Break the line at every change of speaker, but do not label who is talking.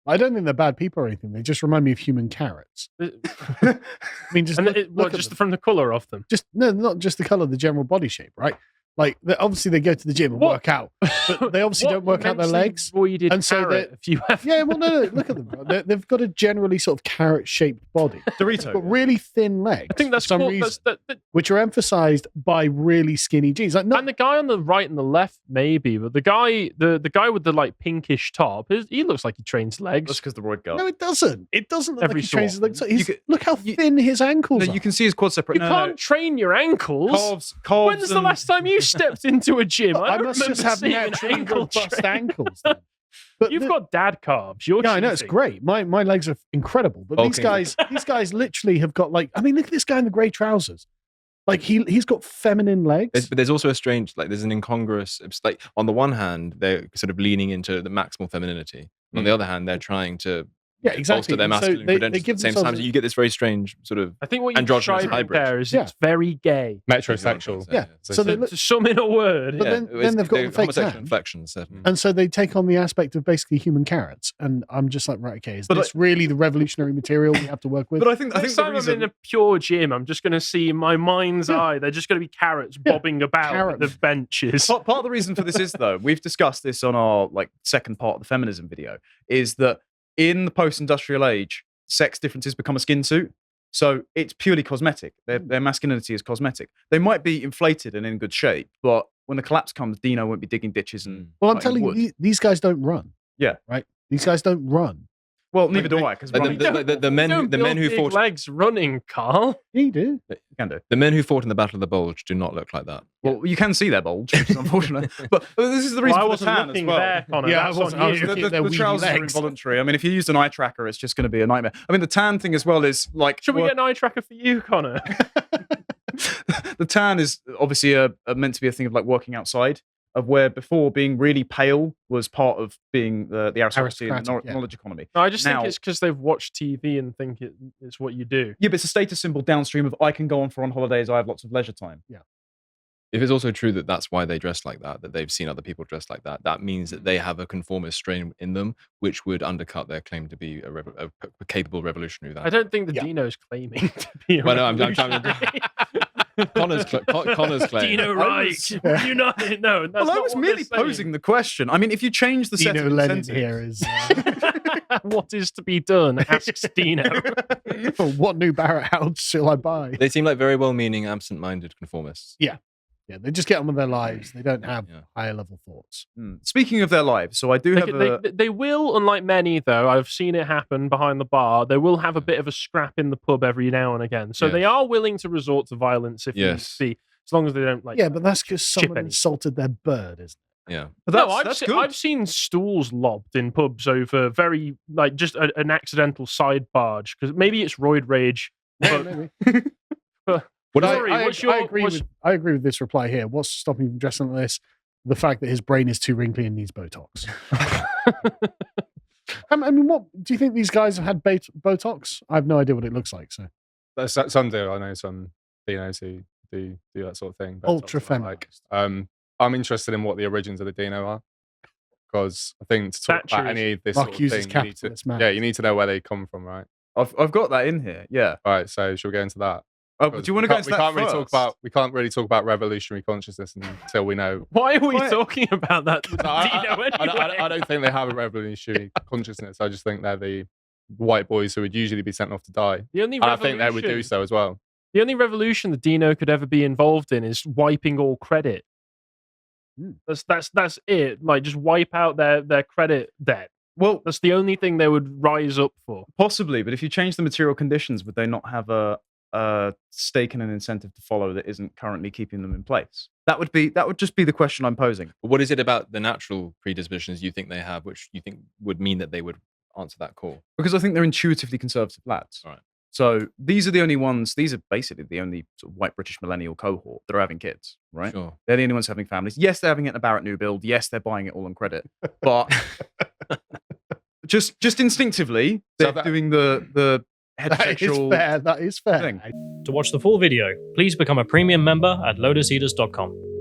I don't think they're bad people or anything. They just remind me of human carrots. I mean, just
just from the color of them.
Not just the color, the general body shape, right? Like, obviously they go to the gym and work out, but they obviously don't work out their legs.
And so
no, look at them. They've got a generally sort of carrot-shaped body.
Dorito.
But really thin legs.
I think that's
for some reason, which are emphasized by really skinny jeans. Like,
and the guy on the right and the left, maybe, but the guy with the like pinkish top, he looks like he trains legs.
That's because the Royd guy.
No, it doesn't. It doesn't look
Every
like he trains his legs.
so
Look how thin his ankles are.
You can see his quad separate.
You can't train your ankles.
Calves.
When's the last time you stepped into a gym?
I must just have naturally robust ankles. Then. But
you've got dad calves.
I know, it's great. My legs are incredible. But these guys literally have got like, I mean, look at this guy in the grey trousers. Like he's got feminine legs.
But there's also a strange, like there's an incongruous, like on the one hand, they're sort of leaning into the maximal femininity. On the other hand, they're trying to bolster their masculine credentials at the same time. So you get this very strange sort of
I think what you're
androgynous hybrid.
There is it's very gay.
Metrosexual.
Yeah. So they look,
to sum in a word.
But then they've got the fake tan.
Inflections.
And so they take on the aspect of basically human carrots. And I'm just like, right, okay, is this really the revolutionary material we have to work with?
But I think
next time I'm in a pure gym, I'm just going to see in my mind's eye, they're just going to be carrots bobbing about the benches.
Part of the reason for this is, though, we've discussed this on our second part of the feminism video, is that in the post-industrial age, sex differences become a skin suit. So it's purely cosmetic. Their masculinity is cosmetic. They might be inflated and in good shape, but when the collapse comes, Deano won't be digging ditches and
I'm telling you, these guys don't run.
Yeah.
Right? These guys don't run.
Well, neither do I. Because
the men who fought
legs running, Carl.
You do.
You can do.
The men who fought in the Battle of the Bulge do not look like that.
Well, you can see their bulge, which is unfortunate. But this is the reason for the tan as well.
There, Connor.
Yeah,
the trousers are involuntary. I mean, if you used an eye tracker, it's just going to be a nightmare. I mean, the tan thing as well is like.
Should we get an eye tracker for you, Connor?
The tan is obviously meant to be a thing of like working outside. Of where before being really pale was part of being the aristocracy and the knowledge economy.
No, I just think it's because they've watched TV and think it's what you do.
Yeah, but it's a status symbol downstream of I can go on holidays, I have lots of leisure time.
Yeah.
If it's also true that that's why they dress like that they've seen other people dress like that means that they have a conformist strain in them, which would undercut their claim to be a capable revolutionary.
I don't think the Deano's claiming to be a revolutionary.
Connor's claim.
Deano right. United. No, that's
I was merely posing the question. I mean, if you change the set of incentives...
here is...
what is to be done? Asks Deano.
What new Barrett house shall I buy?
They seem like very well-meaning, absent-minded conformists.
Yeah. Yeah, they just get on with their lives. They don't have higher level thoughts.
Speaking of their lives, so I do have
they will, unlike many, though, I've seen it happen behind the bar, they will have a bit of a scrap in the pub every now and again. So they are willing to resort to violence if you see, as long as they don't
Yeah, but that's because someone insulted their bird, isn't it?
Yeah.
But
I've seen stools lobbed in pubs over very, just an accidental side barge, because maybe it's roid rage.
Maybe. I agree with this reply here. What's stopping him from dressing like this? The fact that his brain is too wrinkly and needs Botox. I mean, what do you think these guys have had Botox? I have no idea what it looks like. So
some do. I know some Deanos who do that sort of thing.
Ultra feminized.
I'm interested in what the origins of the Deano are, because I think to talk about any of this sort of thing, you need to know where they come from, right?
I've got that in here. Yeah.
All right. So shall we get into that?
Oh, do you want to go into that first?
We can't really talk about revolutionary consciousness until we know.
Why are we talking about that?
I don't think they have a revolutionary consciousness. I just think they're the white boys who would usually be sent off to die. I think they would do so as well.
The only revolution that Deano could ever be involved in is wiping all credit. That's it. Like, just wipe out their credit debt.
Well,
that's the only thing they would rise up for.
Possibly, but if you change the material conditions, would they not have a stake and an incentive to follow that isn't currently keeping them in place? That would just be the question I'm posing.
What is it about the natural predispositions you think they have, which you think would mean that they would answer that call?
Because I think they're intuitively conservative lads.
All right.
So these are the only ones. These are basically the only sort of white British millennial cohort that are having kids, right?
Sure.
They're the only ones having families. Yes, they're having it in a Barrett new build. Yes, they're buying it all on credit. But just instinctively, they're doing the heterosexual.
That is fair.
Thing.
To watch the full video, please become a premium member at lotuseaters.com.